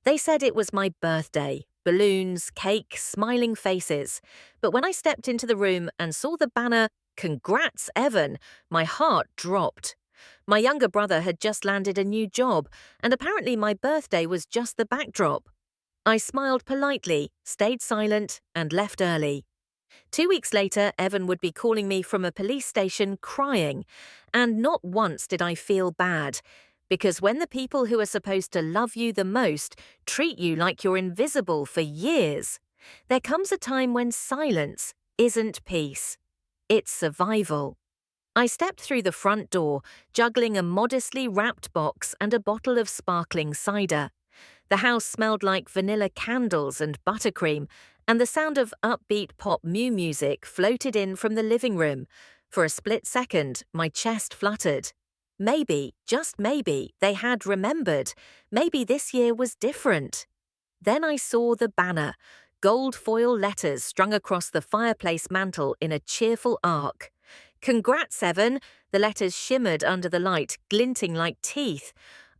They said it was my birthday. Balloons, cake, smiling faces. But when I stepped into the room and saw the banner, "Congrats, Evan," my heart dropped. My younger brother had just landed a new job, and apparently my birthday was just the backdrop. I smiled politely, stayed silent, and left early. 2 weeks later, Evan would be calling me from a police station crying, and not once did I feel bad, because when the people who are supposed to love you the most treat you like you're invisible for years, there comes a time when silence isn't peace, it's survival. I stepped through the front door, juggling a modestly wrapped box and a bottle of sparkling cider. The house smelled like vanilla candles and buttercream, and the sound of upbeat pop music floated in from the living room. For a split second, my chest fluttered. Maybe, just maybe, they had remembered. Maybe this year was different. Then I saw the banner, gold foil letters strung across the fireplace mantel in a cheerful arc. "Congrats, Evan," the letters shimmered under the light, glinting like teeth.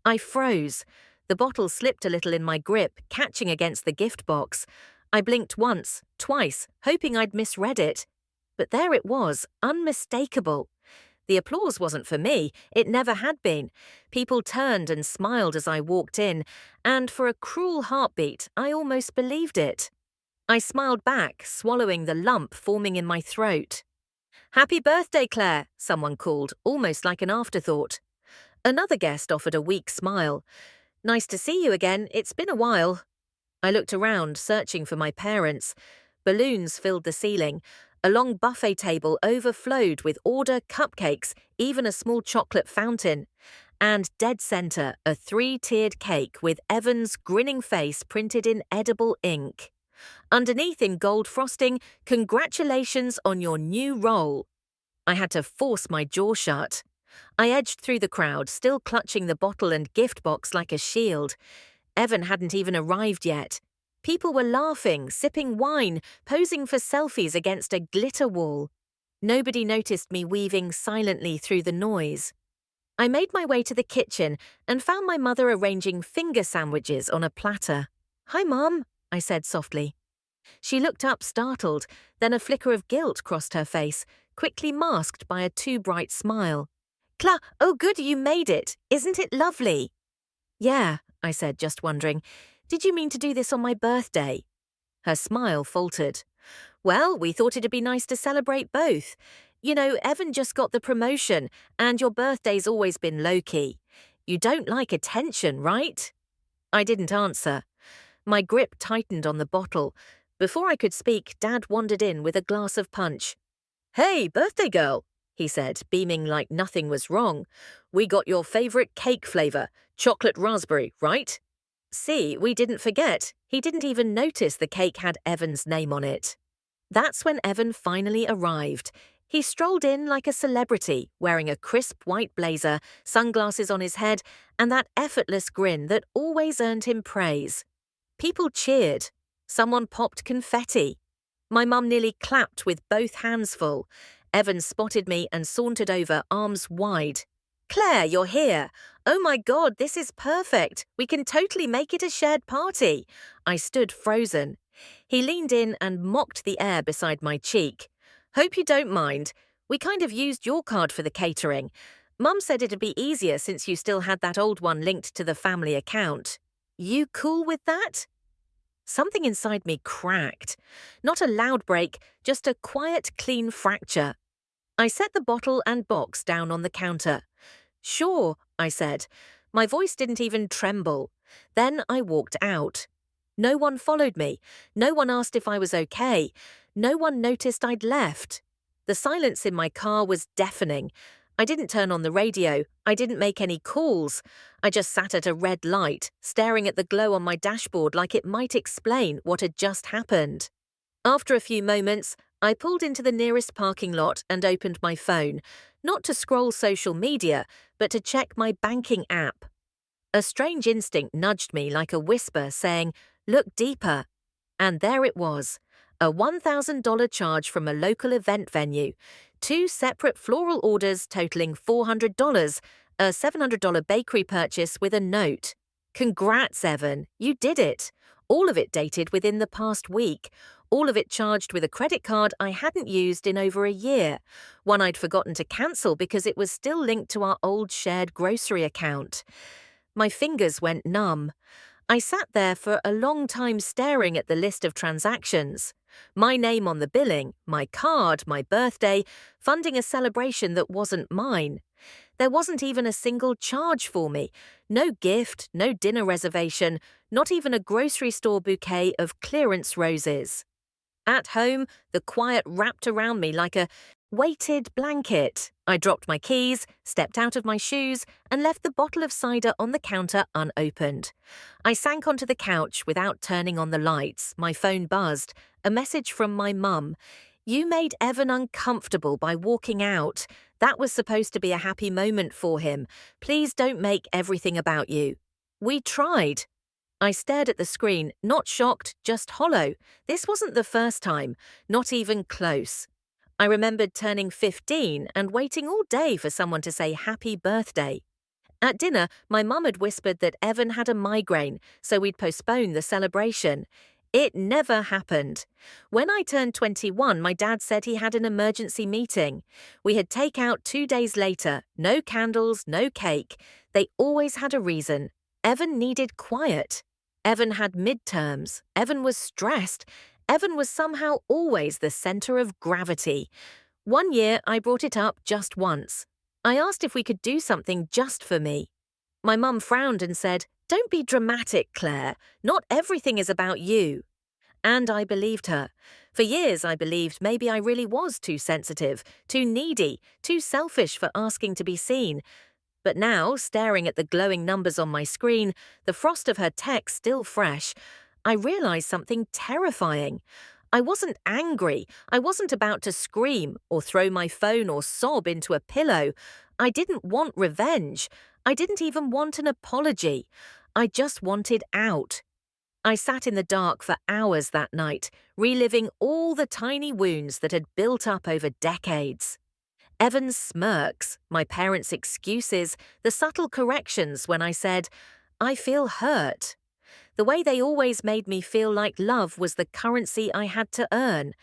I froze. The bottle slipped a little in my grip, catching against the gift box. I blinked once, twice, hoping I'd misread it. But there it was, unmistakable. The applause wasn't for me, it never had been. People turned and smiled as I walked in, and for a cruel heartbeat, I almost believed it. I smiled back, swallowing the lump forming in my throat. "Happy birthday, Claire," someone called, almost like an afterthought. Another guest offered a weak smile. "Nice to see you again, it's been a while." I looked around, searching for my parents. Balloons filled the ceiling. A long buffet table overflowed with order cupcakes, even a small chocolate fountain. And dead center, a 3-tiered cake with Evan's grinning face printed in edible ink. Underneath in gold frosting, "Congratulations on your new role." I had to force my jaw shut. I edged through the crowd, still clutching the bottle and gift box like a shield. Evan hadn't even arrived yet. People were laughing, sipping wine, posing for selfies against a glitter wall. Nobody noticed me weaving silently through the noise. I made my way to the kitchen and found my mother arranging finger sandwiches on a platter. "Hi, Mum," I said softly. She looked up startled, then a flicker of guilt crossed her face, quickly masked by a too bright smile. Oh good, you made it. Isn't it lovely?" "Yeah," I said, just wondering. "Did you mean to do this on my birthday?" Her smile faltered. "Well, we thought it'd be nice to celebrate both. You know, Evan just got the promotion, and your birthday's always been low-key. You don't like attention, right?" I didn't answer. My grip tightened on the bottle. Before I could speak, Dad wandered in with a glass of punch. "Hey, birthday girl," he said, beaming like nothing was wrong. "We got your favorite cake flavor, chocolate raspberry, right?" See, we didn't forget. He didn't even notice the cake had Evan's name on it. That's when Evan finally arrived. He strolled in like a celebrity, wearing a crisp white blazer, sunglasses on his head, and that effortless grin that always earned him praise. People cheered. Someone popped confetti. My mum nearly clapped with both hands full. Evan spotted me and sauntered over, arms wide. "Claire, you're here. Oh my God, this is perfect. We can totally make it a shared party." I stood frozen. He leaned in and mocked the air beside my cheek. "Hope you don't mind. We kind of used your card for the catering. Mum said it'd be easier since you still had that old one linked to the family account. You cool with that?" Something inside me cracked. Not a loud break, just a quiet, clean fracture. I set the bottle and box down on the counter. "Sure," I said. My voice didn't even tremble. Then I walked out. No one followed me. No one asked if I was okay. No one noticed I'd left. The silence in my car was deafening. I didn't turn on the radio. I didn't make any calls. I just sat at a red light, staring at the glow on my dashboard like it might explain what had just happened. After a few moments, I pulled into the nearest parking lot and opened my phone, not to scroll social media, but to check my banking app. A strange instinct nudged me like a whisper saying, "Look deeper." And there it was, a $1,000 charge from a local event venue, 2 separate floral orders totaling $400, a $700 bakery purchase with a note. Congrats, Evan. You did it. All of it dated within the past week. All of it charged with a credit card I hadn't used in over a year. One I'd forgotten to cancel because it was still linked to our old shared grocery account. My fingers went numb. I sat there for a long time staring at the list of transactions. My name on the billing, my card, my birthday, funding a celebration that wasn't mine. There wasn't even a single charge for me. No gift, no dinner reservation, not even a grocery store bouquet of clearance roses. At home, the quiet wrapped around me like a weighted blanket. I dropped my keys, stepped out of my shoes, and left the bottle of cider on the counter unopened. I sank onto the couch without turning on the lights. My phone buzzed. A message from my mum. "You made Evan uncomfortable by walking out. That was supposed to be a happy moment for him. Please don't make everything about you." We tried. I stared at the screen, not shocked, just hollow. This wasn't the first time, not even close. I remembered turning 15 and waiting all day for someone to say happy birthday. At dinner, my mum had whispered that Evan had a migraine, so we'd postpone the celebration. It never happened. When I turned 21, my dad said he had an emergency meeting. We had takeout 2 days later, no candles, no cake. They always had a reason. Evan needed quiet. Evan had midterms. Evan was stressed. Evan was somehow always the center of gravity. One year, I brought it up just once. I asked if we could do something just for me. My mum frowned and said, "Don't be dramatic, Claire. Not everything is about you." And I believed her. For years, I believed maybe I really was too sensitive, too needy, too selfish for asking to be seen. But now, staring at the glowing numbers on my screen, the frost of her text still fresh, I realized something terrifying. I wasn't angry. I wasn't about to scream or throw my phone or sob into a pillow. I didn't want revenge. I didn't even want an apology. I just wanted out. I sat in the dark for hours that night, reliving all the tiny wounds that had built up over decades. Evan's smirks, my parents' excuses, the subtle corrections when I said, "I feel hurt." The way they always made me feel like love was the currency I had to earn,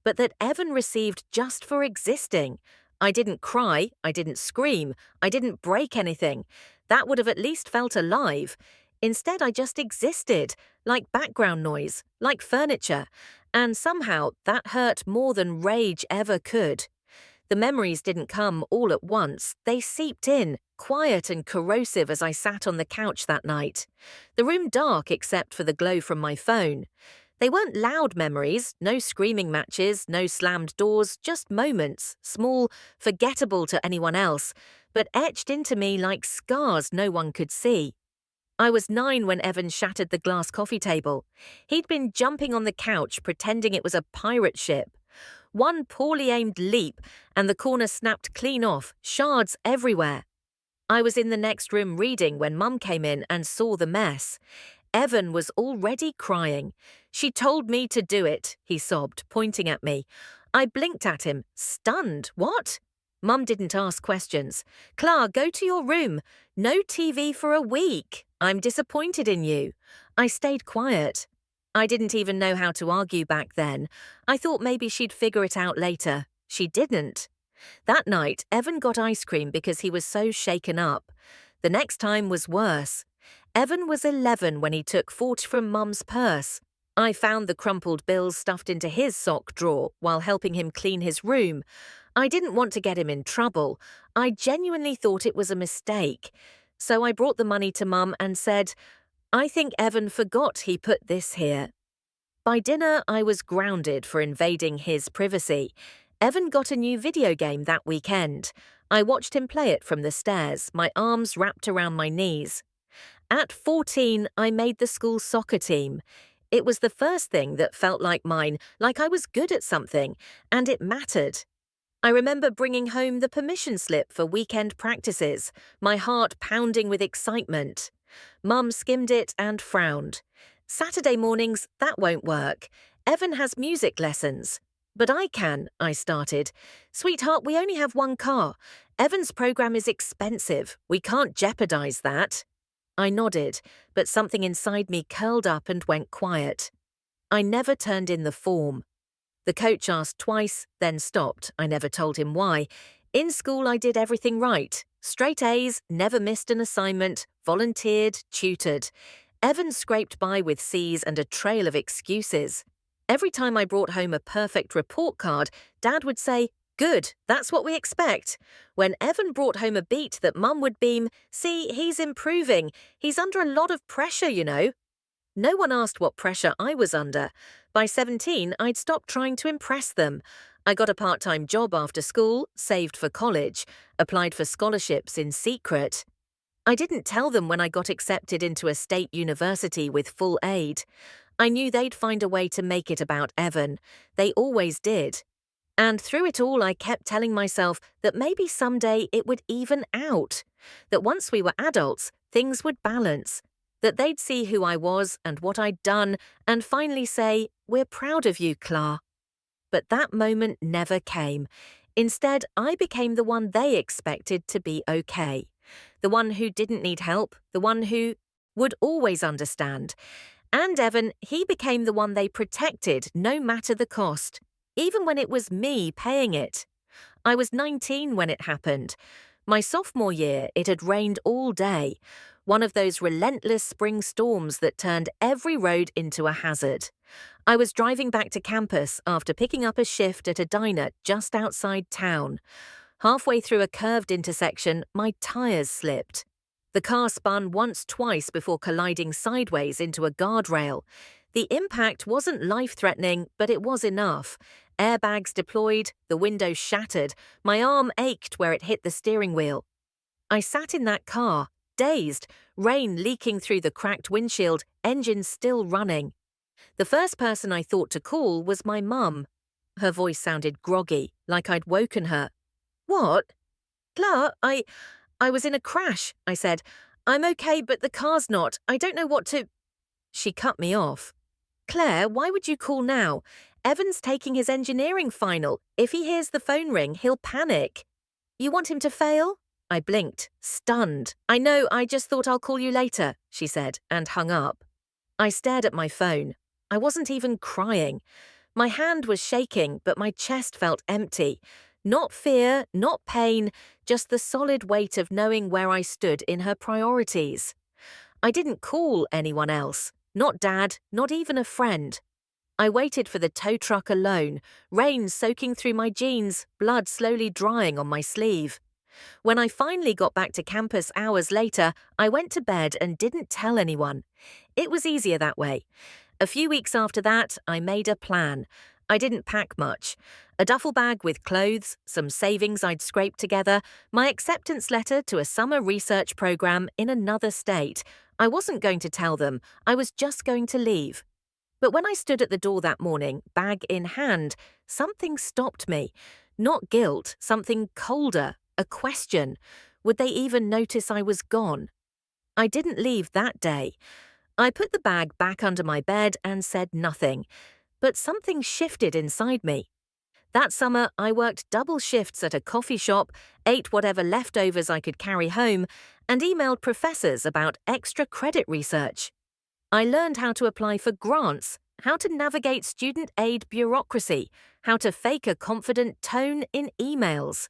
but that Evan received just for existing. I didn't cry, I didn't scream, I didn't break anything. That would have at least felt alive. Instead, I just existed, like background noise, like furniture, and somehow that hurt more than rage ever could. The memories didn't come all at once. They seeped in, quiet and corrosive as I sat on the couch that night. The room dark except for the glow from my phone. They weren't loud memories, no screaming matches, no slammed doors, just moments, small, forgettable to anyone else, but etched into me like scars no one could see. I was 9 when Evan shattered the glass coffee table. He'd been jumping on the couch pretending it was a pirate ship. One poorly aimed leap, and the corner snapped clean off, shards everywhere. I was in the next room reading when Mum came in and saw the mess. Evan was already crying. "She told me to do it," he sobbed, pointing at me. I blinked at him, stunned. "What?" Mum didn't ask questions. "Clara, go to your room. No TV for a week. I'm disappointed in you." I stayed quiet. I didn't even know how to argue back then. I thought maybe she'd figure it out later. She didn't. That night, Evan got ice cream because he was so shaken up. The next time was worse. Evan was 11 when he took 40 from Mum's purse. I found the crumpled bills stuffed into his sock drawer while helping him clean his room. I didn't want to get him in trouble. I genuinely thought it was a mistake. So I brought the money to Mum and said, "I think Evan forgot he put this here." By dinner, I was grounded for invading his privacy. Evan got a new video game that weekend. I watched him play it from the stairs, my arms wrapped around my knees. At 14, I made the school soccer team. It was the first thing that felt like mine, like I was good at something, and it mattered. I remember bringing home the permission slip for weekend practices, my heart pounding with excitement. Mum skimmed it and frowned. "Saturday mornings, that won't work. Evan has music lessons." "But I can," I started. "Sweetheart, we only have one car. Evan's program is expensive. We can't jeopardize that." I nodded, but something inside me curled up and went quiet. I never turned in the form. The coach asked twice, then stopped. I never told him why. In school, I did everything right. Straight A's, never missed an assignment, volunteered, tutored. Evan scraped by with C's and a trail of excuses. Every time I brought home a perfect report card, Dad would say, "Good, that's what we expect." When Evan brought home a beat that Mum would beam, "See, he's improving. He's under a lot of pressure, you know." No one asked what pressure I was under. By 17, I'd stopped trying to impress them. I got a part-time job after school, saved for college, applied for scholarships in secret. I didn't tell them when I got accepted into a state university with full aid. I knew they'd find a way to make it about Evan. They always did. And through it all, I kept telling myself that maybe someday it would even out. That once we were adults, things would balance. That they'd see who I was and what I'd done and finally say, "We're proud of you, Clara." But that moment never came. Instead, I became the one they expected to be okay. The one who didn't need help, the one who would always understand. And Evan, he became the one they protected no matter the cost, even when it was me paying it. I was 19 when it happened. My sophomore year, it had rained all day. One of those relentless spring storms that turned every road into a hazard. I was driving back to campus after picking up a shift at a diner just outside town. Halfway through a curved intersection, my tires slipped. The car spun twice before colliding sideways into a guardrail. The impact wasn't life-threatening, but it was enough. Airbags deployed, the window shattered, my arm ached where it hit the steering wheel. I sat in that car, dazed, rain leaking through the cracked windshield, engine still running. The first person I thought to call was my mum. Her voice sounded groggy, like I'd woken her. "What?" "Clara, I was in a crash," I said. "I'm okay, but the car's not. I don't know what to—" She cut me off. "Claire, why would you call now? Evan's taking his engineering final. If he hears the phone ring, he'll panic." "You want him to fail?" I blinked, stunned. "I know, I just thought I'll call you later," she said, and hung up. I stared at my phone. I wasn't even crying. My hand was shaking, but my chest felt empty. Not fear, not pain, just the solid weight of knowing where I stood in her priorities. I didn't call anyone else. Not Dad, not even a friend. I waited for the tow truck alone, rain soaking through my jeans, blood slowly drying on my sleeve. When I finally got back to campus hours later, I went to bed and didn't tell anyone. It was easier that way. A few weeks after that, I made a plan. I didn't pack much. A duffel bag with clothes, some savings I'd scraped together, my acceptance letter to a summer research program in another state. I wasn't going to tell them. I was just going to leave. But when I stood at the door that morning, bag in hand, something stopped me. Not guilt, something colder, a question. Would they even notice I was gone? I didn't leave that day. I put the bag back under my bed and said nothing. But something shifted inside me. That summer, I worked double shifts at a coffee shop, ate whatever leftovers I could carry home, and emailed professors about extra credit research. I learned how to apply for grants, how to navigate student aid bureaucracy, how to fake a confident tone in emails.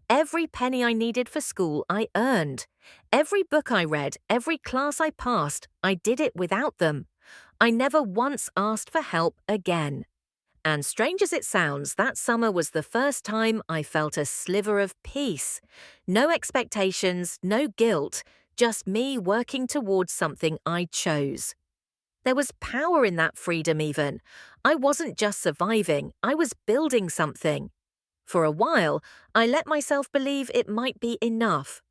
Every penny I needed for school, I earned. Every book I read, every class I passed, I did it without them. I never once asked for help again. And strange as it sounds, that summer was the first time I felt a sliver of peace. No expectations, no guilt, just me working towards something I chose. There was power in that freedom even. I wasn't just surviving, I was building something. For a while, I let myself believe it might be enough.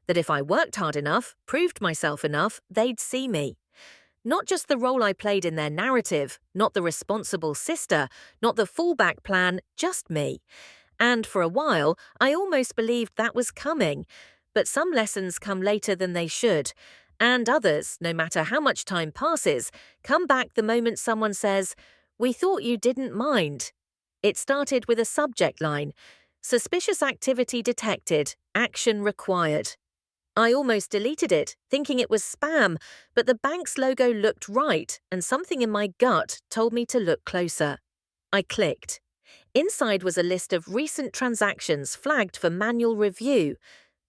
That if I worked hard enough, proved myself enough, they'd see me. Not just the role I played in their narrative, not the responsible sister, not the fallback plan, just me. And for a while, I almost believed that was coming. But some lessons come later than they should. And others, no matter how much time passes, come back the moment someone says, "We thought you didn't mind." It started with a subject line, "Suspicious activity detected, action required." I almost deleted it, thinking it was spam, but the bank's logo looked right, and something in my gut told me to look closer. I clicked. Inside was a list of recent transactions flagged for manual review.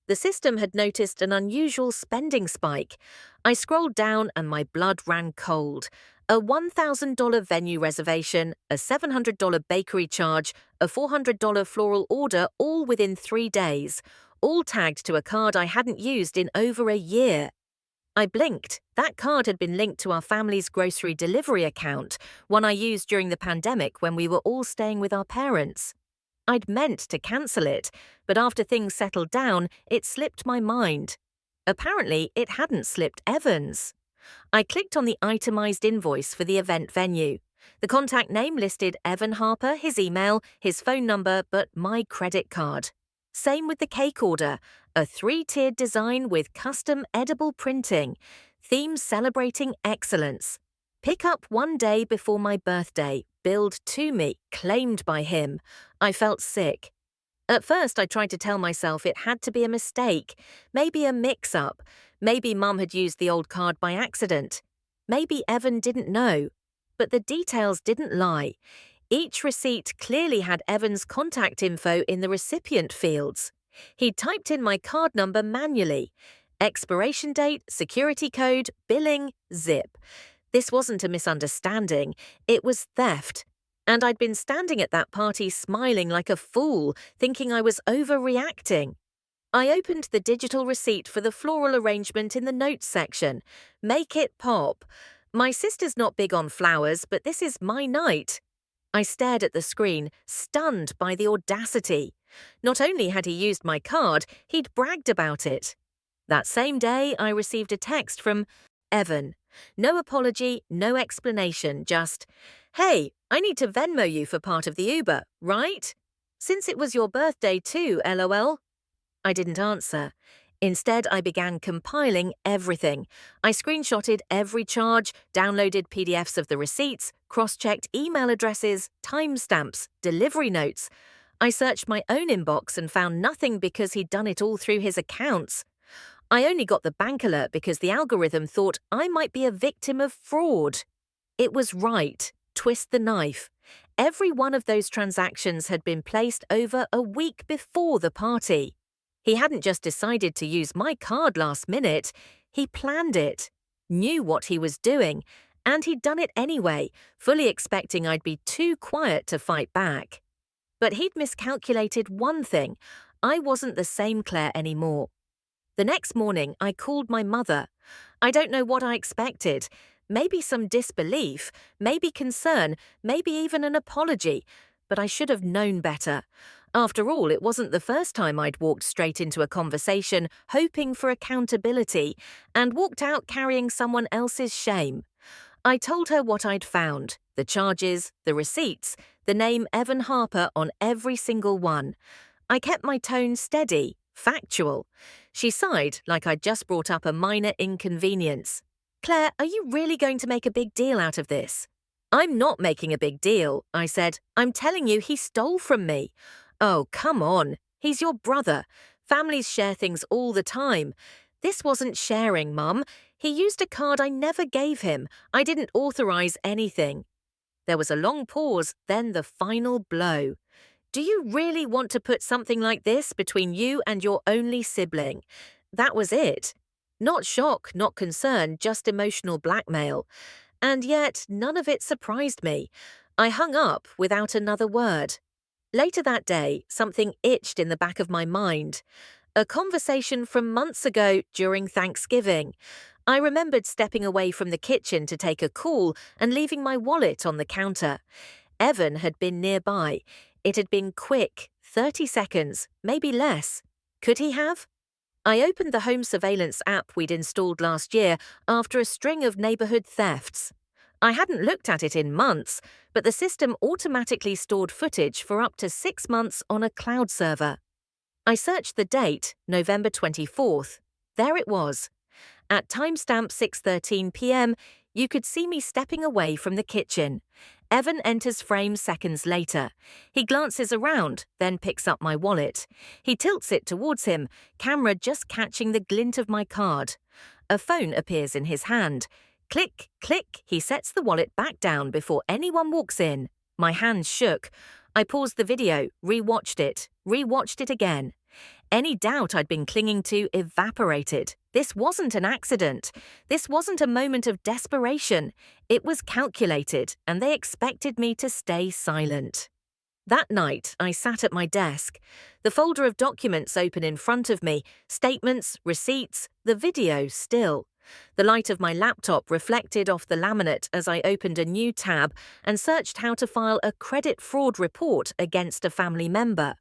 The system had noticed an unusual spending spike. I scrolled down and my blood ran cold. A $1,000 venue reservation, a $700 bakery charge, a $400 floral order, all within 3 days, all tagged to a card I hadn't used in over a year. I blinked. That card had been linked to our family's grocery delivery account, one I used during the pandemic when we were all staying with our parents. I'd meant to cancel it, but after things settled down, it slipped my mind. Apparently, it hadn't slipped Evan's. I clicked on the itemized invoice for the event venue. The contact name listed Evan Harper, his email, his phone number, but my credit card. Same with the cake order, a 3-tiered design with custom edible printing, themes celebrating excellence. Pick up 1 day before my birthday, billed to me, claimed by him. I felt sick. At first, I tried to tell myself it had to be a mistake, maybe a mix-up, maybe Mum had used the old card by accident, maybe Evan didn't know. But the details didn't lie. Each receipt clearly had Evan's contact info in the recipient fields. He'd typed in my card number manually. Expiration date, security code, billing, zip. This wasn't a misunderstanding, it was theft. And I'd been standing at that party smiling like a fool, thinking I was overreacting. I opened the digital receipt for the floral arrangement in the notes section. Make it pop. My sister's not big on flowers, but this is my night. I stared at the screen, stunned by the audacity. Not only had he used my card, he'd bragged about it. That same day, I received a text from Evan. No apology, no explanation, just, "Hey, I need to Venmo you for part of the Uber, right? Since it was your birthday too, LOL." I didn't answer. Instead, I began compiling everything. I screenshotted every charge, downloaded PDFs of the receipts, cross-checked email addresses, timestamps, delivery notes. I searched my own inbox and found nothing because he'd done it all through his accounts. I only got the bank alert because the algorithm thought I might be a victim of fraud. It was right. Twist the knife. Every one of those transactions had been placed over a week before the party. He hadn't just decided to use my card last minute, he planned it, knew what he was doing, and he'd done it anyway, fully expecting I'd be too quiet to fight back. But he'd miscalculated one thing. I wasn't the same Claire anymore. The next morning, I called my mother. I don't know what I expected. Maybe some disbelief, maybe concern, maybe even an apology, but I should have known better. After all, it wasn't the first time I'd walked straight into a conversation hoping for accountability and walked out carrying someone else's shame. I told her what I'd found, the charges, the receipts, the name Evan Harper on every single one. I kept my tone steady, factual. She sighed like I'd just brought up a minor inconvenience. "Claire, are you really going to make a big deal out of this?" "I'm not making a big deal," I said. "I'm telling you he stole from me." "Oh, come on. He's your brother. Families share things all the time. This wasn't sharing, Mum. He used a card I never gave him. I didn't authorize anything." There was a long pause, then the final blow. "Do you really want to put something like this between you and your only sibling?" That was it. Not shock, not concern, just emotional blackmail. And yet, none of it surprised me. I hung up without another word. Later that day, something itched in the back of my mind. A conversation from months ago during Thanksgiving. I remembered stepping away from the kitchen to take a call and leaving my wallet on the counter. Evan had been nearby. It had been quick, 30 seconds, maybe less. Could he have? I opened the home surveillance app we'd installed last year after a string of neighborhood thefts. I hadn't looked at it in months, but the system automatically stored footage for up to 6 months on a cloud server. I searched the date, November 24th. There it was. At timestamp 6:13 p.m., you could see me stepping away from the kitchen. Evan enters frame seconds later. He glances around, then picks up my wallet. He tilts it towards him, camera just catching the glint of my card. A phone appears in his hand. Click, click, he sets the wallet back down before anyone walks in. My hands shook. I paused the video, rewatched it again. Any doubt I'd been clinging to evaporated. This wasn't an accident. This wasn't a moment of desperation. It was calculated, and they expected me to stay silent. That night, I sat at my desk. The folder of documents open in front of me, statements, receipts, the video still. The light of my laptop reflected off the laminate as I opened a new tab and searched how to file a credit fraud report against a family member.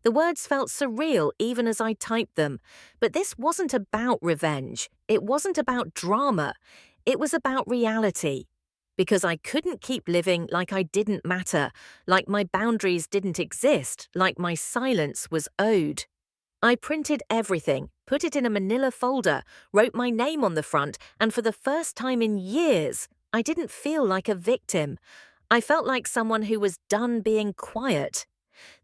The words felt surreal even as I typed them, but this wasn't about revenge. It wasn't about drama. It was about reality. Because I couldn't keep living like I didn't matter, like my boundaries didn't exist, like my silence was owed. I printed everything, put it in a manila folder, wrote my name on the front, and for the first time in years, I didn't feel like a victim. I felt like someone who was done being quiet.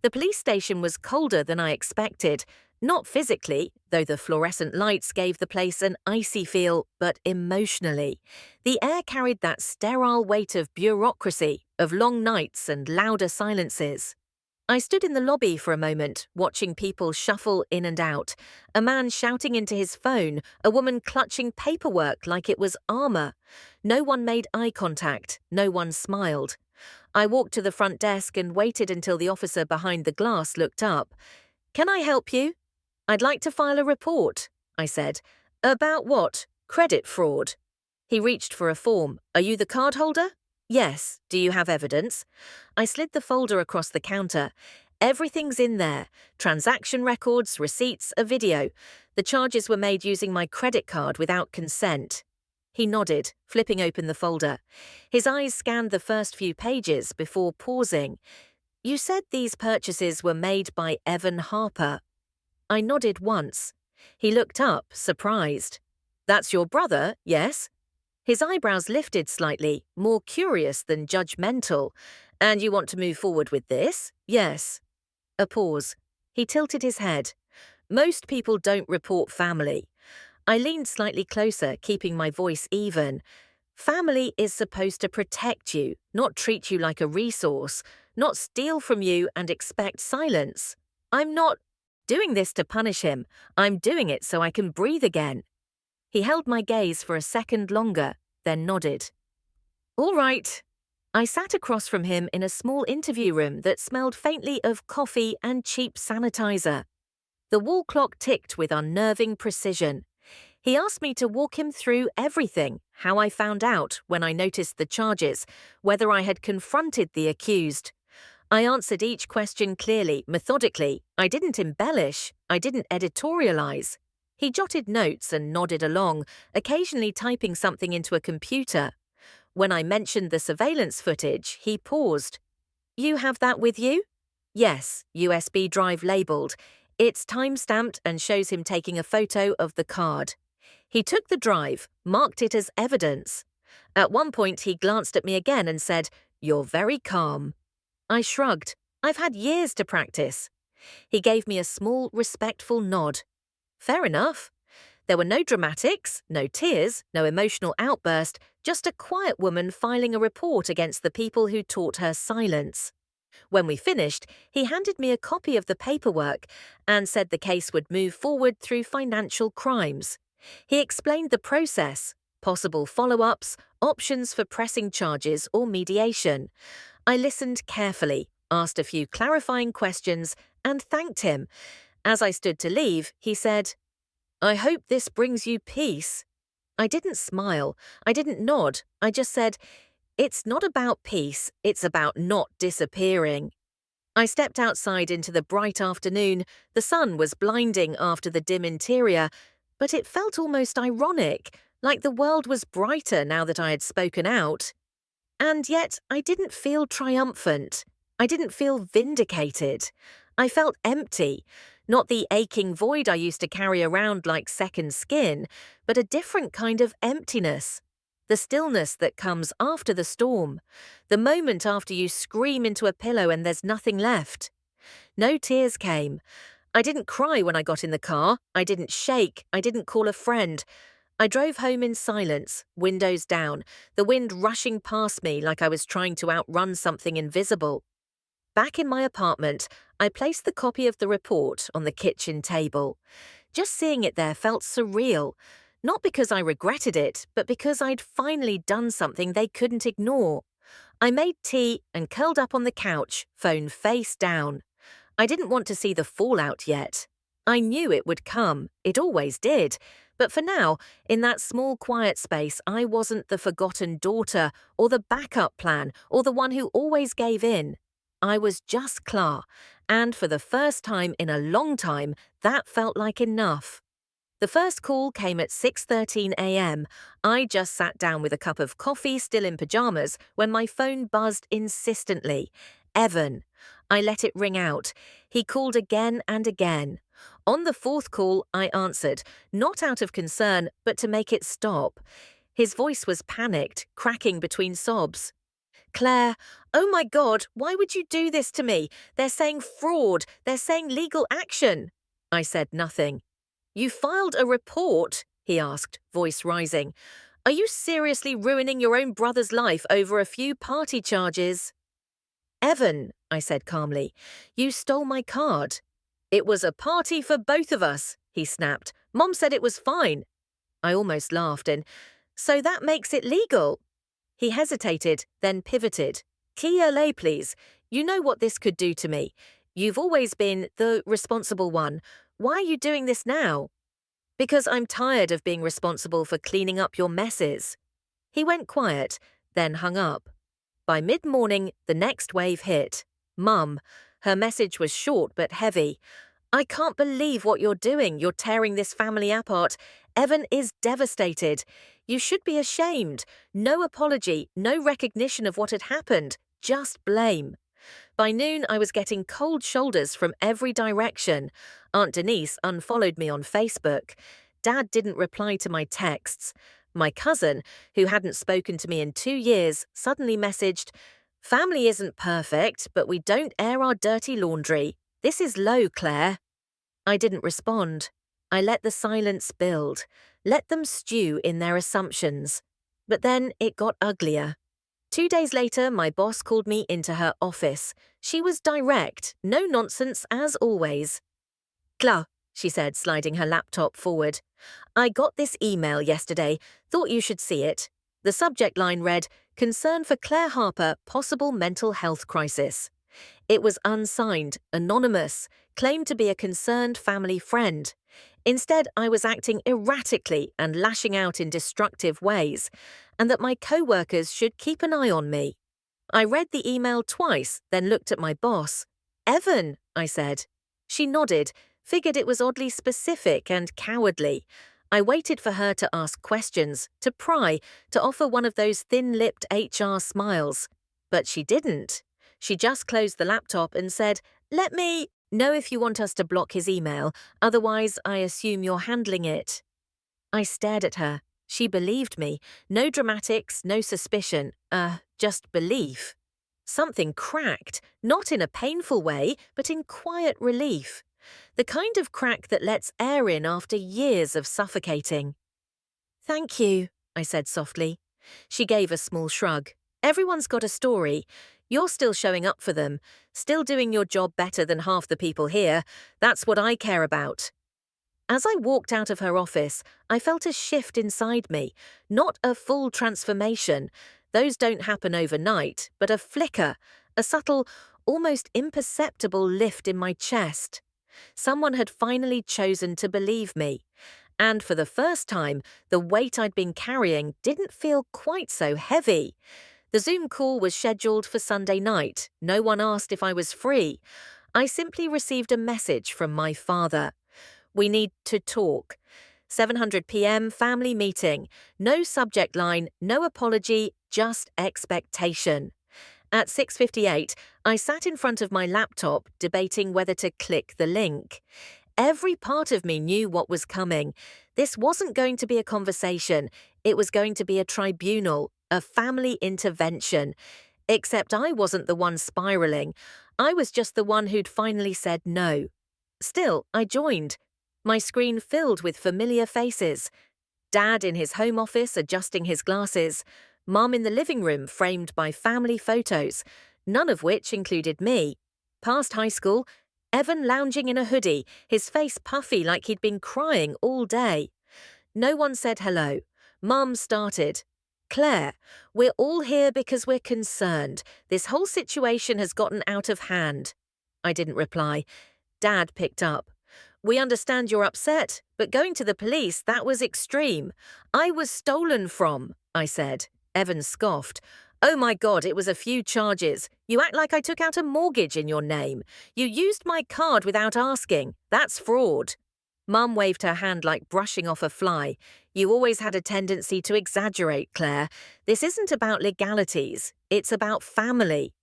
The police station was colder than I expected, not physically, though the fluorescent lights gave the place an icy feel, but emotionally. The air carried that sterile weight of bureaucracy, of long nights and louder silences. I stood in the lobby for a moment, watching people shuffle in and out, a man shouting into his phone, a woman clutching paperwork like it was armor. No one made eye contact, no one smiled. I walked to the front desk and waited until the officer behind the glass looked up. "Can I help you?" "I'd like to file a report," I said. "About what?" "Credit fraud." He reached for a form. "Are you the card holder?" "Yes. Do you have evidence?" I slid the folder across the counter. "Everything's in there. Transaction records, receipts, a video. The charges were made using my credit card without consent." He nodded, flipping open the folder. His eyes scanned the first few pages before pausing. "You said these purchases were made by Evan Harper." I nodded once. He looked up, surprised. "That's your brother, yes?" His eyebrows lifted slightly, more curious than judgmental. "And you want to move forward with this?" "Yes." A pause. He tilted his head. "Most people don't report family." I leaned slightly closer, keeping my voice even. "Family is supposed to protect you, not treat you like a resource, not steal from you and expect silence. I'm not doing this to punish him. I'm doing it so I can breathe again." He held my gaze for a second longer, then nodded. "All right." I sat across from him in a small interview room that smelled faintly of coffee and cheap sanitizer. The wall clock ticked with unnerving precision. He asked me to walk him through everything, how I found out when I noticed the charges, whether I had confronted the accused. I answered each question clearly, methodically. I didn't embellish. I didn't editorialize. He jotted notes and nodded along, occasionally typing something into a computer. When I mentioned the surveillance footage, he paused. "You have that with you?" "Yes, USB drive labeled. It's time-stamped and shows him taking a photo of the card." He took the drive, marked it as evidence. At one point, he glanced at me again and said, "You're very calm." I shrugged. "I've had years to practice." He gave me a small, respectful nod. "Fair enough." There were no dramatics, no tears, no emotional outburst, just a quiet woman filing a report against the people who taught her silence. When we finished, he handed me a copy of the paperwork and said the case would move forward through financial crimes. He explained the process, possible follow-ups, options for pressing charges or mediation. I listened carefully, asked a few clarifying questions, and thanked him. As I stood to leave, he said, "I hope this brings you peace." I didn't smile. I didn't nod. I just said, "It's not about peace. It's about not disappearing." I stepped outside into the bright afternoon. The sun was blinding after the dim interior, but it felt almost ironic, like the world was brighter now that I had spoken out. And yet I didn't feel triumphant. I didn't feel vindicated. I felt empty, not the aching void I used to carry around like second skin, but a different kind of emptiness. The stillness that comes after the storm. The moment after you scream into a pillow and there's nothing left. No tears came. I didn't cry when I got in the car. I didn't shake. I didn't call a friend. I drove home in silence, windows down, the wind rushing past me like I was trying to outrun something invisible. Back in my apartment, I placed the copy of the report on the kitchen table. Just seeing it there felt surreal, not because I regretted it, but because I'd finally done something they couldn't ignore. I made tea and curled up on the couch, phone face down. I didn't want to see the fallout yet. I knew it would come, it always did. But for now, in that small quiet space, I wasn't the forgotten daughter, or the backup plan, or the one who always gave in. I was just Clara, and for the first time in a long time, that felt like enough. The first call came at 6:13 a.m. I just sat down with a cup of coffee, still in pajamas, when my phone buzzed insistently. Evan. I let it ring out. He called again and again. On the fourth call, I answered, not out of concern, but to make it stop. His voice was panicked, cracking between sobs. Claire, oh my God, why would you do this to me? They're saying fraud. They're saying legal action. I said nothing. You filed a report? He asked, voice rising. Are you seriously ruining your own brother's life over a few party charges? Evan, I said calmly, you stole my card. It was a party for both of us, he snapped. Mom said it was fine. I almost laughed and, so that makes it legal? He hesitated, then pivoted. Key LA, please. You know what this could do to me. You've always been the responsible one. Why are you doing this now? Because I'm tired of being responsible for cleaning up your messes. He went quiet, then hung up. By mid-morning, the next wave hit. Mum. Her message was short but heavy. I can't believe what you're doing. You're tearing this family apart. Evan is devastated. You should be ashamed. No apology, no recognition of what had happened, just blame. By noon, I was getting cold shoulders from every direction. Aunt Denise unfollowed me on Facebook. Dad didn't reply to my texts. My cousin, who hadn't spoken to me in 2 years, suddenly messaged, Family isn't perfect, but we don't air our dirty laundry. This is low, Claire. I didn't respond. I let the silence build, let them stew in their assumptions. But then it got uglier. 2 days later, my boss called me into her office. She was direct, no nonsense as always. Cla, she said, sliding her laptop forward. I got this email yesterday. Thought you should see it. The subject line read, Concern for Claire Harper, possible mental health crisis. It was unsigned, anonymous, claimed to be a concerned family friend. Instead, I was acting erratically and lashing out in destructive ways, and that my co-workers should keep an eye on me. I read the email twice, then looked at my boss. Evan, I said. She nodded, figured it was oddly specific and cowardly. I waited for her to ask questions, to pry, to offer one of those thin-lipped HR smiles. But she didn't. She just closed the laptop and said, Let me know if you want us to block his email, otherwise I assume you're handling it. I stared at her. She believed me. No dramatics, no suspicion. Just belief. Something cracked, not in a painful way, but in quiet relief. The kind of crack that lets air in after years of suffocating. Thank you, I said softly. She gave a small shrug. Everyone's got a story. You're still showing up for them, still doing your job better than half the people here. That's what I care about. As I walked out of her office, I felt a shift inside me, not a full transformation. Those don't happen overnight, but a flicker, a subtle, almost imperceptible lift in my chest. Someone had finally chosen to believe me. And for the first time, the weight I'd been carrying didn't feel quite so heavy. The Zoom call was scheduled for Sunday night. No one asked if I was free. I simply received a message from my father. We need to talk. 7:00 p.m. family meeting. No subject line, no apology, just expectation. At 6:58, I sat in front of my laptop debating whether to click the link. Every part of me knew what was coming. This wasn't going to be a conversation. It was going to be a tribunal, a family intervention. Except I wasn't the one spiraling. I was just the one who'd finally said no. Still, I joined. My screen filled with familiar faces. Dad in his home office adjusting his glasses. Mum in the living room framed by family photos, none of which included me. Past high school, Evan lounging in a hoodie, his face puffy like he'd been crying all day. No one said hello. Mum started. "Claire, we're all here because we're concerned. This whole situation has gotten out of hand." I didn't reply. Dad picked up. "We understand you're upset, but going to the police, that was extreme. I was stolen from," I said. Evan scoffed. "Oh my God, it was a few charges. You act like I took out a mortgage in your name. You used my card without asking. That's fraud." Mum waved her hand like brushing off a fly. "You always had a tendency to exaggerate, Claire. This isn't about legalities. It's about family."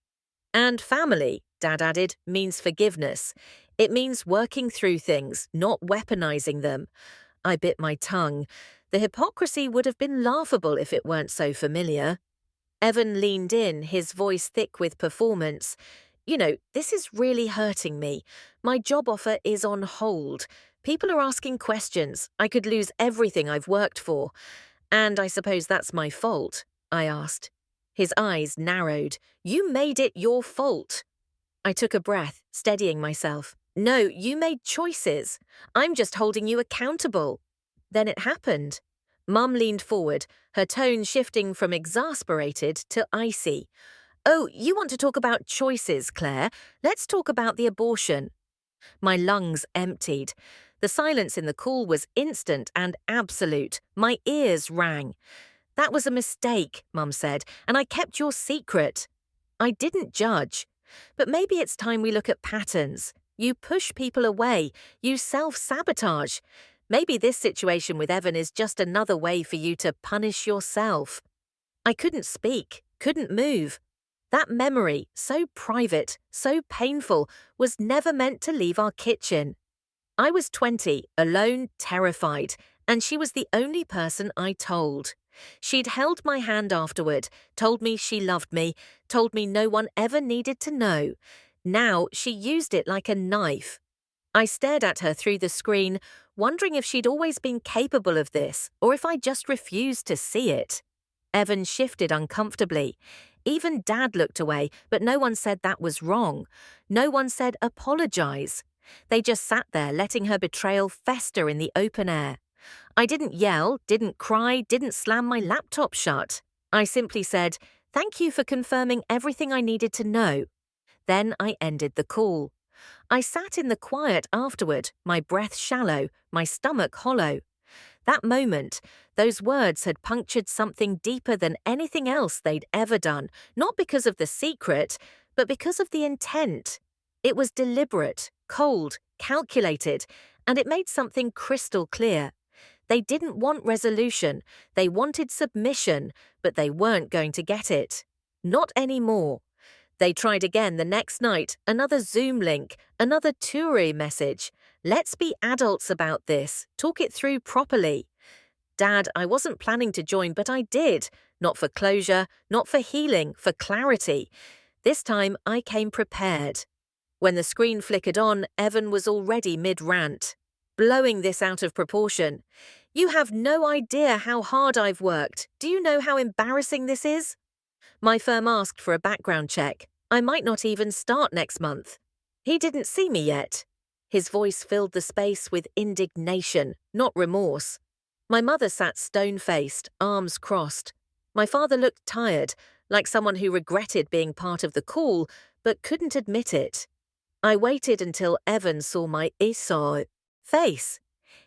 "And family," Dad added, "means forgiveness. It means working through things, not weaponizing them." I bit my tongue. The hypocrisy would have been laughable if it weren't so familiar. Evan leaned in, his voice thick with performance. "You know, this is really hurting me. My job offer is on hold. People are asking questions. I could lose everything I've worked for. And I suppose that's my fault," I asked. His eyes narrowed. "You made it your fault." I took a breath, steadying myself. "No, you made choices. I'm just holding you accountable." Then it happened. Mum leaned forward, her tone shifting from exasperated to icy. "Oh, you want to talk about choices, Claire? Let's talk about the abortion." My lungs emptied. The silence in the call was instant and absolute. My ears rang. "That was a mistake," Mum said, "and I kept your secret." I didn't judge. But maybe it's time we look at patterns. You push people away. You self-sabotage. Maybe this situation with Evan is just another way for you to punish yourself. I couldn't speak, couldn't move. That memory, so private, so painful, was never meant to leave our kitchen. I was 20, alone, terrified, and she was the only person I told. She'd held my hand afterward, told me she loved me, told me no one ever needed to know. Now she used it like a knife. I stared at her through the screen, wondering if she'd always been capable of this, or if I just refused to see it. Evan shifted uncomfortably. Even Dad looked away, but no one said that was wrong. No one said apologize. They just sat there letting her betrayal fester in the open air. I didn't yell, didn't cry, didn't slam my laptop shut. I simply said, "Thank you for confirming everything I needed to know." Then I ended the call. I sat in the quiet afterward, my breath shallow, my stomach hollow. That moment, those words had punctured something deeper than anything else they'd ever done, not because of the secret, but because of the intent. It was deliberate, cold, calculated, and it made something crystal clear. They didn't want resolution, they wanted submission, but they weren't going to get it. Not anymore. They tried again the next night, another Zoom link, another Touré message. "Let's be adults about this, talk it through properly." "Dad, I wasn't planning to join, but I did. Not for closure, not for healing, for clarity. This time I came prepared." When the screen flickered on, Evan was already mid-rant. Blowing this out of proportion. "You have no idea how hard I've worked. Do you know how embarrassing this is?" My firm asked for a background check. I might not even start next month. He didn't see me yet. His voice filled the space with indignation, not remorse. My mother sat stone-faced, arms crossed. My father looked tired, like someone who regretted being part of the call, but couldn't admit it. I waited until Evan saw my face.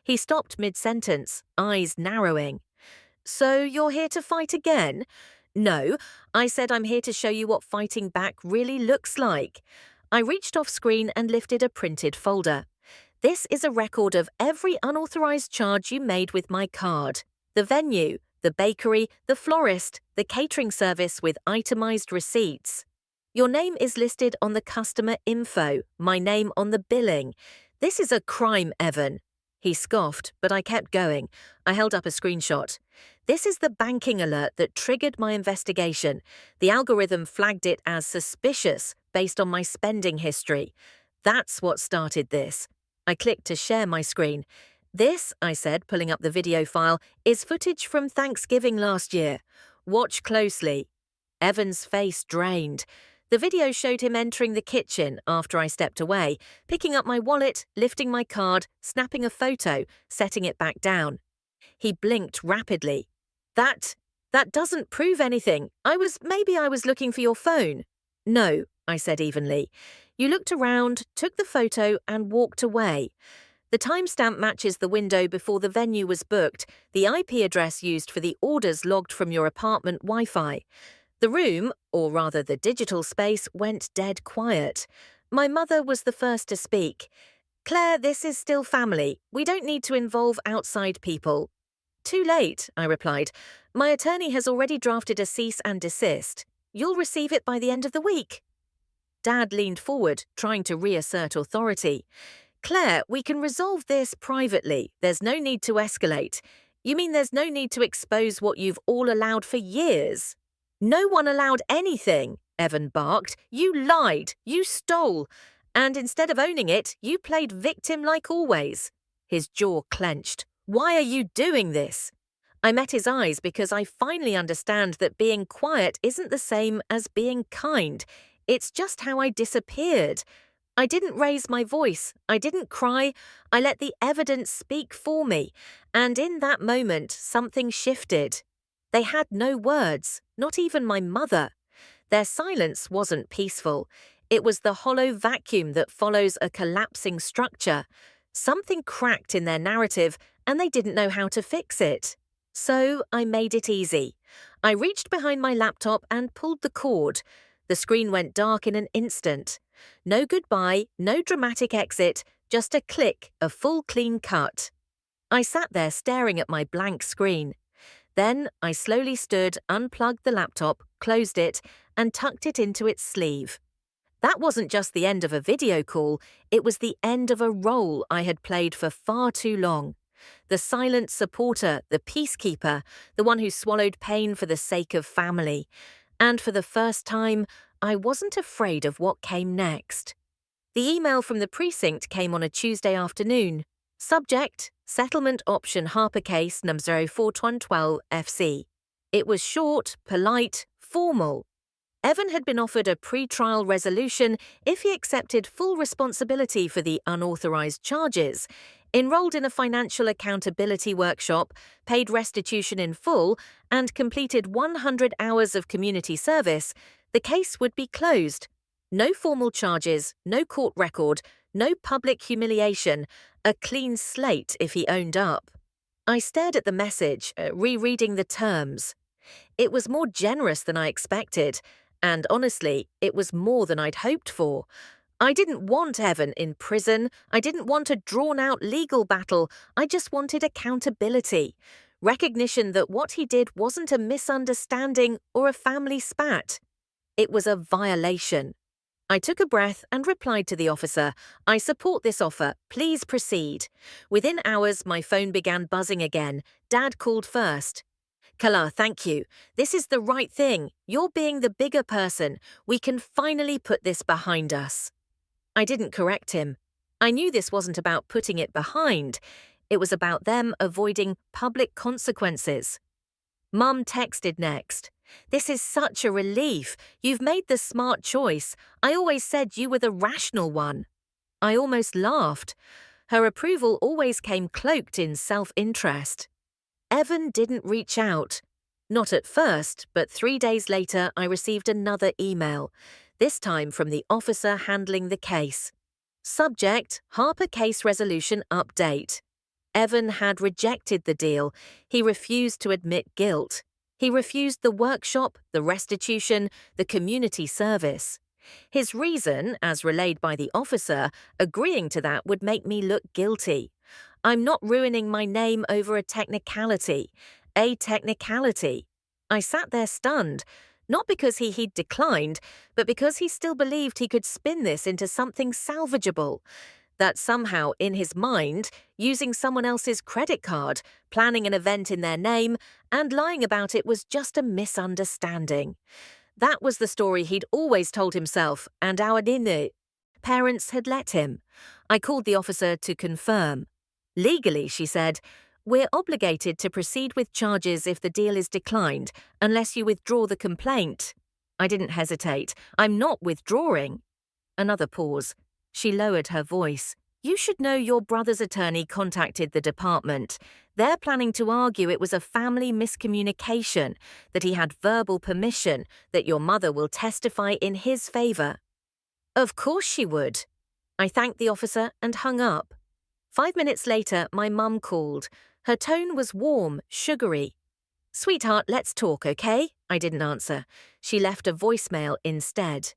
He stopped mid-sentence, eyes narrowing. "So you're here to fight again?" "No, I said I'm here to show you what fighting back really looks like." I reached off screen and lifted a printed folder. "This is a record of every unauthorized charge you made with my card. The venue, the bakery, the florist, the catering service with itemized receipts. Your name is listed on the customer info, my name on the billing. This is a crime, Evan." He scoffed, but I kept going. I held up a screenshot. This is the banking alert that triggered my investigation. The algorithm flagged it as suspicious based on my spending history. That's what started this. I clicked to share my screen. This, I said, pulling up the video file, is footage from Thanksgiving last year. Watch closely. Evan's face drained. The video showed him entering the kitchen after I stepped away, picking up my wallet, lifting my card, snapping a photo, setting it back down. He blinked rapidly. That doesn't prove anything. Maybe I was looking for your phone. No, I said evenly. You looked around, took the photo, and walked away. The timestamp matches the window before the venue was booked, the IP address used for the orders logged from your apartment Wi-Fi. The room, or rather the digital space, went dead quiet. My mother was the first to speak. Claire, this is still family. We don't need to involve outside people. Too late, I replied. My attorney has already drafted a cease and desist. You'll receive it by the end of the week. Dad leaned forward, trying to reassert authority. Claire, we can resolve this privately. There's no need to escalate. You mean there's no need to expose what you've all allowed for years? No one allowed anything, Evan barked. You lied. You stole. And instead of owning it, you played victim like always. His jaw clenched. Why are you doing this? I met his eyes because I finally understand that being quiet isn't the same as being kind. It's just how I disappeared. I didn't raise my voice. I didn't cry. I let the evidence speak for me. And in that moment, something shifted. They had no words, not even my mother. Their silence wasn't peaceful. It was the hollow vacuum that follows a collapsing structure. Something cracked in their narrative, and they didn't know how to fix it. So I made it easy. I reached behind my laptop and pulled the cord. The screen went dark in an instant. No goodbye, no dramatic exit, just a click, a full clean cut. I sat there staring at my blank screen. Then I slowly stood, unplugged the laptop, closed it, and tucked it into its sleeve. That wasn't just the end of a video call, it was the end of a role I had played for far too long. The silent supporter, the peacekeeper, the one who swallowed pain for the sake of family. And for the first time, I wasn't afraid of what came next. The email from the precinct came on a Tuesday afternoon. Subject, Settlement Option Harper Case No. 04112 FC. It was short, polite, formal. Evan had been offered a pre-trial resolution if he accepted full responsibility for the unauthorized charges, enrolled in a financial accountability workshop, paid restitution in full, and completed 100 hours of community service. The case would be closed. No formal charges, no court record, no public humiliation, a clean slate if he owned up. I stared at the message, rereading the terms. It was more generous than I expected, and honestly, it was more than I'd hoped for. I didn't want Evan in prison. I didn't want a drawn-out legal battle. I just wanted accountability. Recognition that what he did wasn't a misunderstanding or a family spat. It was a violation. I took a breath and replied to the officer, I support this offer. Please proceed. Within hours, my phone began buzzing again. Dad called first. Kala, thank you. This is the right thing. You're being the bigger person. We can finally put this behind us. I didn't correct him. I knew this wasn't about putting it behind. It was about them avoiding public consequences. Mum texted next. This is such a relief. You've made the smart choice. I always said you were the rational one. I almost laughed. Her approval always came cloaked in self-interest. Evan didn't reach out. Not at first, but 3 days later I received another email, this time from the officer handling the case. Subject, Harper Case Resolution Update. Evan had rejected the deal. He refused to admit guilt. He refused the workshop, the restitution, the community service. His reason, as relayed by the officer, agreeing to that would make me look guilty. I'm not ruining my name over a technicality. A technicality. I sat there stunned, not because he'd declined, but because he still believed he could spin this into something salvageable. That somehow, in his mind, using someone else's credit card, planning an event in their name, and lying about it was just a misunderstanding. That was the story he'd always told himself, and our parents had let him. I called the officer to confirm. Legally, she said, we're obligated to proceed with charges if the deal is declined, unless you withdraw the complaint. I didn't hesitate. I'm not withdrawing. Another pause. She lowered her voice. You should know your brother's attorney contacted the department. They're planning to argue it was a family miscommunication, that he had verbal permission, that your mother will testify in his favor. Of course she would. I thanked the officer and hung up. 5 minutes later, my mum called. Her tone was warm, sugary. Sweetheart, let's talk, okay? I didn't answer. She left a voicemail instead.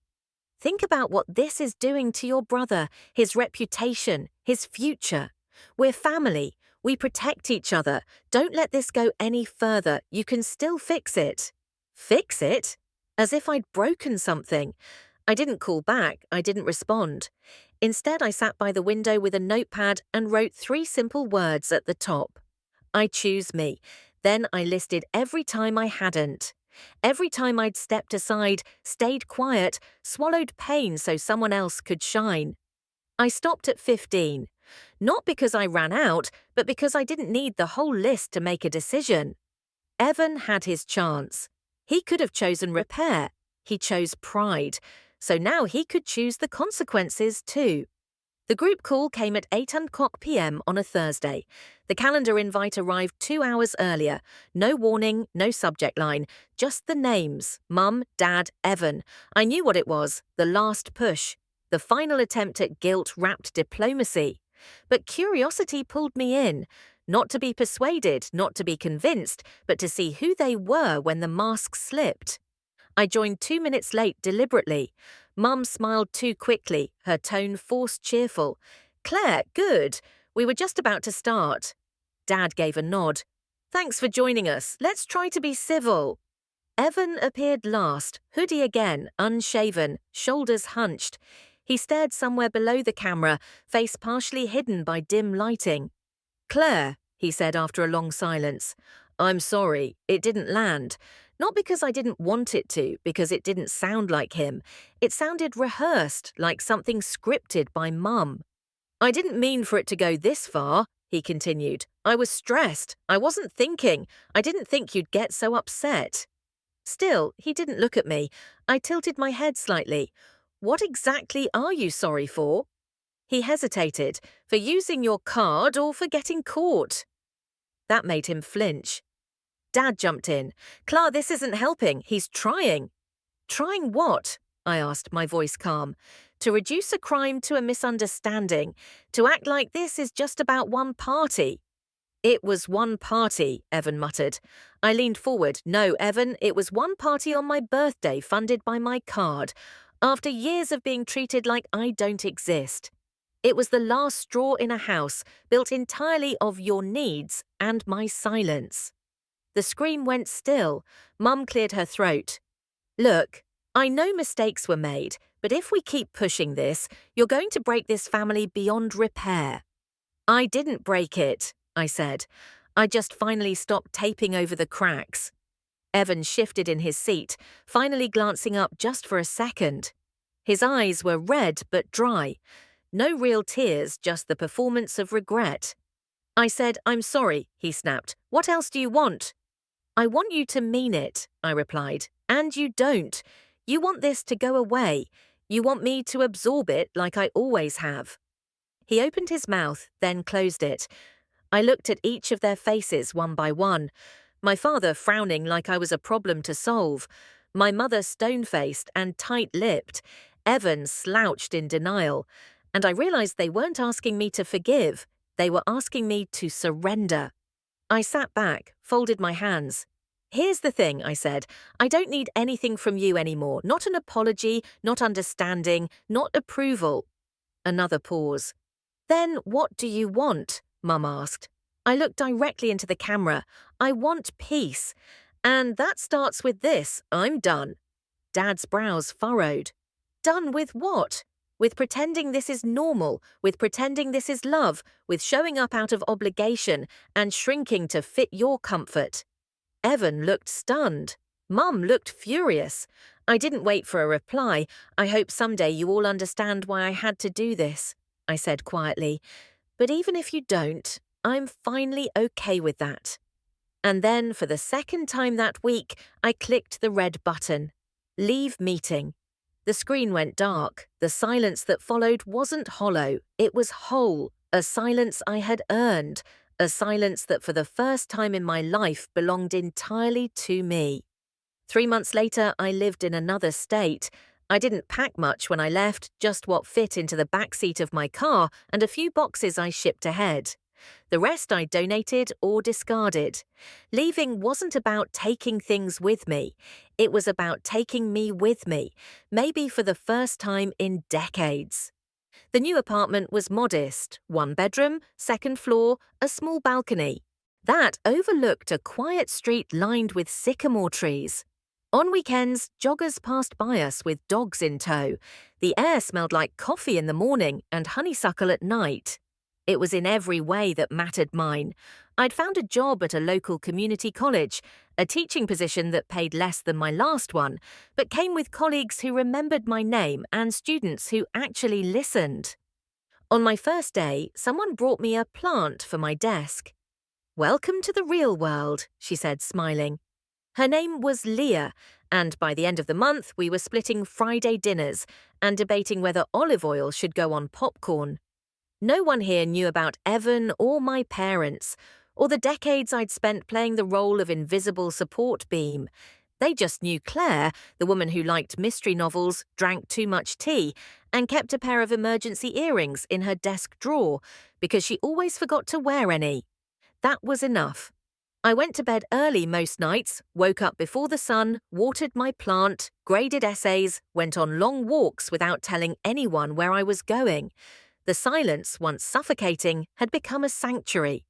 Think about what this is doing to your brother, his reputation, his future. We're family. We protect each other. Don't let this go any further. You can still fix it. Fix it? As if I'd broken something. I didn't call back. I didn't respond. Instead, I sat by the window with a notepad and wrote 3 simple words at the top. I choose me. Then I listed every time I hadn't. Every time I'd stepped aside, stayed quiet, swallowed pain so someone else could shine. I stopped at 15. Not because I ran out, but because I didn't need the whole list to make a decision. Evan had his chance. He could have chosen repair. He chose pride. So now he could choose the consequences too. The group call came at 8:00 p.m. on a Thursday. The calendar invite arrived 2 hours earlier. No warning, no subject line, just the names, Mum, Dad, Evan. I knew what it was, the last push, the final attempt at guilt-wrapped diplomacy. But curiosity pulled me in, not to be persuaded, not to be convinced, but to see who they were when the mask slipped. I joined 2 minutes late deliberately. Mum smiled too quickly, her tone forced cheerful. Claire, good. We were just about to start. Dad gave a nod. Thanks for joining us. Let's try to be civil. Evan appeared last, hoodie again, unshaven, shoulders hunched. He stared somewhere below the camera, face partially hidden by dim lighting. Claire, he said after a long silence. I'm sorry, it didn't land. Not because I didn't want it to, because it didn't sound like him. It sounded rehearsed, like something scripted by Mum. I didn't mean for it to go this far, he continued. I was stressed. I wasn't thinking. I didn't think you'd get so upset. Still, he didn't look at me. I tilted my head slightly. What exactly are you sorry for? He hesitated. For using your card or for getting caught? That made him flinch. Dad jumped in. Clark, this isn't helping. He's trying. Trying what? I asked, my voice calm. To reduce a crime to a misunderstanding. To act like this is just about one party. It was one party, Evan muttered. I leaned forward. No, Evan, it was one party on my birthday funded by my card. After years of being treated like I don't exist. It was the last straw in a house built entirely of your needs and my silence. The scream went still. Mum cleared her throat. Look, I know mistakes were made, but if we keep pushing this, you're going to break this family beyond repair. I didn't break it, I said. I just finally stopped taping over the cracks. Evan shifted in his seat, finally glancing up just for a second. His eyes were red but dry. No real tears, just the performance of regret. I said, I'm sorry, he snapped. What else do you want? I want you to mean it, I replied. And you don't. You want this to go away. You want me to absorb it like I always have. He opened his mouth, then closed it. I looked at each of their faces one by one. My father frowning like I was a problem to solve. My mother stone-faced and tight-lipped. Evan slouched in denial. And I realized they weren't asking me to forgive. They were asking me to surrender. I sat back, folded my hands. Here's the thing, I said. I don't need anything from you anymore. Not an apology, not understanding, not approval. Another pause. Then what do you want? Mum asked. I looked directly into the camera. I want peace. And that starts with this. I'm done. Dad's brows furrowed. Done with what? with pretending this is normal, with pretending this is love, with showing up out of obligation and shrinking to fit your comfort. Evan looked stunned. Mum looked furious. I didn't wait for a reply. I hope someday you all understand why I had to do this, I said quietly. But even if you don't, I'm finally okay with that. And then, for the second time that week, I clicked the red button. Leave meeting. The screen went dark. The silence that followed wasn't hollow. It was whole, a silence I had earned, a silence that for the first time in my life belonged entirely to me. 3 months later, I lived in another state. I didn't pack much when I left, just what fit into the back seat of my car and a few boxes I shipped ahead. The rest I donated or discarded. Leaving wasn't about taking things with me. It was about taking me with me, maybe for the first time in decades. The new apartment was modest, 1 bedroom, 2nd floor, a small balcony. That overlooked a quiet street lined with sycamore trees. On weekends, joggers passed by us with dogs in tow. The air smelled like coffee in the morning and honeysuckle at night. It was in every way that mattered mine. I'd found a job at a local community college, a teaching position that paid less than my last one, but came with colleagues who remembered my name and students who actually listened. On my first day, someone brought me a plant for my desk. "Welcome to the real world," she said, smiling. Her name was Leah, and by the end of the month we were splitting Friday dinners and debating whether olive oil should go on popcorn. No one here knew about Evan or my parents, or the decades I'd spent playing the role of invisible support beam. They just knew Claire, the woman who liked mystery novels, drank too much tea, and kept a pair of emergency earrings in her desk drawer because she always forgot to wear any. That was enough. I went to bed early most nights, woke up before the sun, watered my plant, graded essays, went on long walks without telling anyone where I was going. The silence, once suffocating, had become a sanctuary.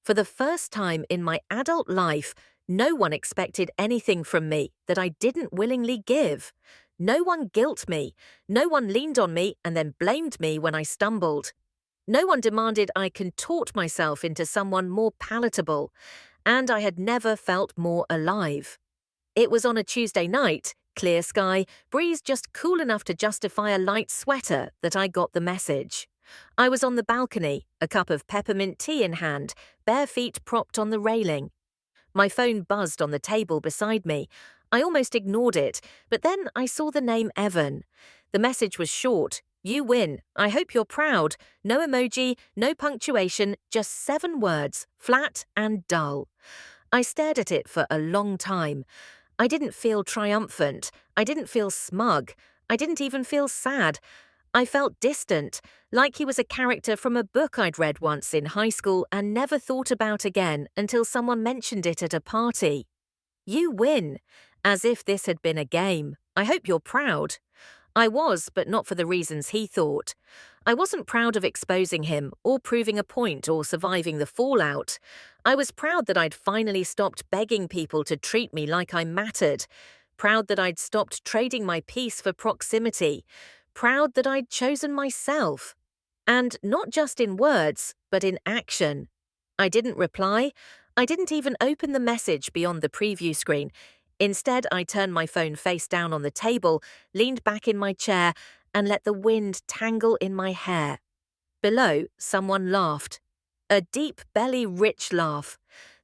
For the first time in my adult life, no one expected anything from me that I didn't willingly give. No one guilt me. No one leaned on me and then blamed me when I stumbled. No one demanded I contort myself into someone more palatable. And I had never felt more alive. It was on a Tuesday night, clear sky, breeze just cool enough to justify a light sweater, that I got the message. I was on the balcony, a cup of peppermint tea in hand, bare feet propped on the railing. My phone buzzed on the table beside me. I almost ignored it, but then I saw the name Evan. The message was short. "You win. I hope you're proud." No emoji, no punctuation, just 7 words, flat and dull. I stared at it for a long time. I didn't feel triumphant. I didn't feel smug. I didn't even feel sad. I felt distant, like he was a character from a book I'd read once in high school and never thought about again until someone mentioned it at a party. "You win," as if this had been a game. "I hope you're proud." I was, but not for the reasons he thought. I wasn't proud of exposing him, or proving a point, or surviving the fallout. I was proud that I'd finally stopped begging people to treat me like I mattered. Proud that I'd stopped trading my peace for proximity. Proud that I'd chosen myself. And not just in words, but in action. I didn't reply. I didn't even open the message beyond the preview screen. Instead, I turned my phone face down on the table, leaned back in my chair, and let the wind tangle in my hair. Below, someone laughed. A deep belly rich laugh.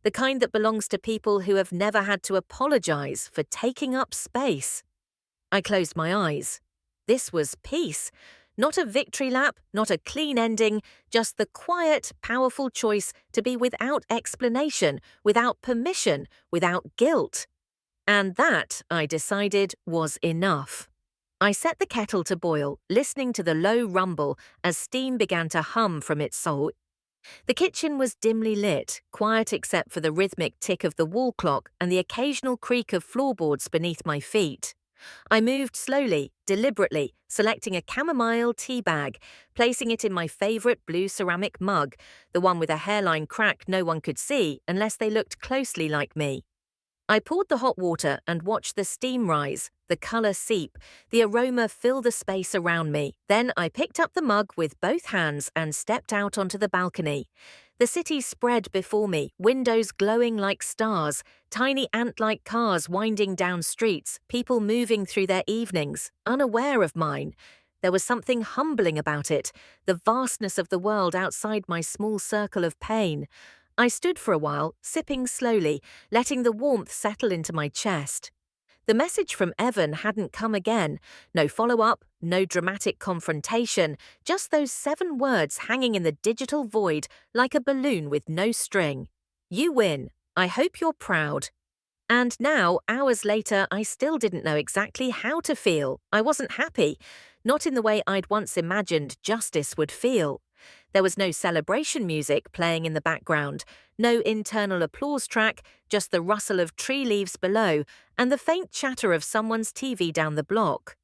The kind that belongs to people who have never had to apologize for taking up space. I closed my eyes. This was peace. Not a victory lap, not a clean ending, just the quiet, powerful choice to be without explanation, without permission, without guilt. And that, I decided, was enough. I set the kettle to boil, listening to the low rumble as steam began to hum from its soul. The kitchen was dimly lit, quiet except for the rhythmic tick of the wall clock and the occasional creak of floorboards beneath my feet. I moved slowly, deliberately, selecting a chamomile tea bag, placing it in my favorite blue ceramic mug, the one with a hairline crack no one could see unless they looked closely like me. I poured the hot water and watched the steam rise, the color seep, the aroma fill the space around me. Then I picked up the mug with both hands and stepped out onto the balcony. The city spread before me, windows glowing like stars, tiny ant-like cars winding down streets, people moving through their evenings, unaware of mine. There was something humbling about it, the vastness of the world outside my small circle of pain. I stood for a while, sipping slowly, letting the warmth settle into my chest. The message from Evan hadn't come again. No follow-up, no dramatic confrontation, just those 7 words hanging in the digital void like a balloon with no string. You win. I hope you're proud. And now, hours later, I still didn't know exactly how to feel. I wasn't happy, not in the way I'd once imagined justice would feel. There was no celebration music playing in the background, no internal applause track, just the rustle of tree leaves below and the faint chatter of someone's TV down the block.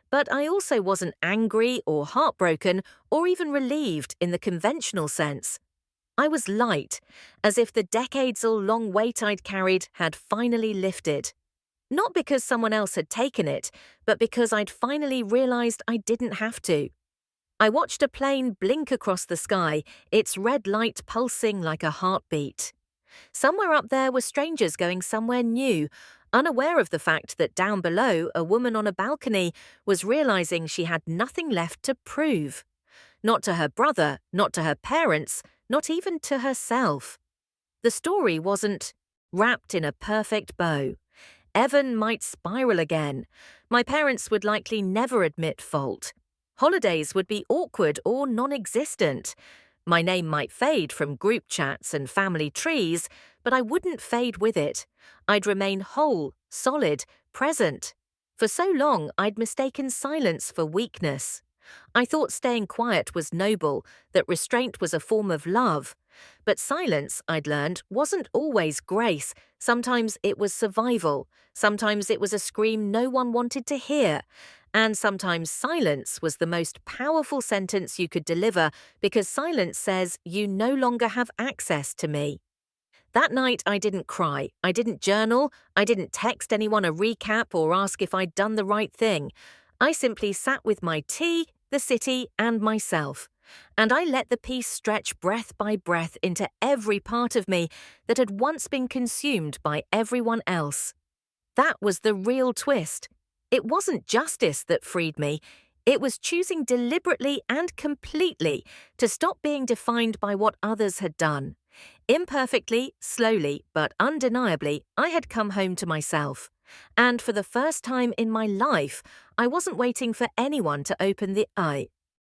But I also wasn't angry or heartbroken or even relieved in the conventional sense. I was light, as if the decades-long weight I'd carried had finally lifted. Not because someone else had taken it, but because I'd finally realized I didn't have to. I watched a plane blink across the sky, its red light pulsing like a heartbeat. Somewhere up there were strangers going somewhere new, unaware of the fact that down below a woman on a balcony was realizing she had nothing left to prove. Not to her brother, not to her parents, not even to herself. The story wasn't wrapped in a perfect bow. Evan might spiral again. My parents would likely never admit fault. Holidays would be awkward or non-existent. My name might fade from group chats and family trees, but I wouldn't fade with it. I'd remain whole, solid, present. For so long, I'd mistaken silence for weakness. I thought staying quiet was noble, that restraint was a form of love. But silence, I'd learned, wasn't always grace. Sometimes it was survival. Sometimes it was a scream no one wanted to hear. And sometimes silence was the most powerful sentence you could deliver because silence says you no longer have access to me. That night I didn't cry, I didn't journal, I didn't text anyone a recap or ask if I'd done the right thing. I simply sat with my tea, the city, and myself. And I let the peace stretch breath by breath into every part of me that had once been consumed by everyone else. That was the real twist. It wasn't justice that freed me. It was choosing deliberately and completely to stop being defined by what others had done. Imperfectly, slowly, but undeniably, I had come home to myself. And for the first time in my life, I wasn't waiting for anyone to open the eye.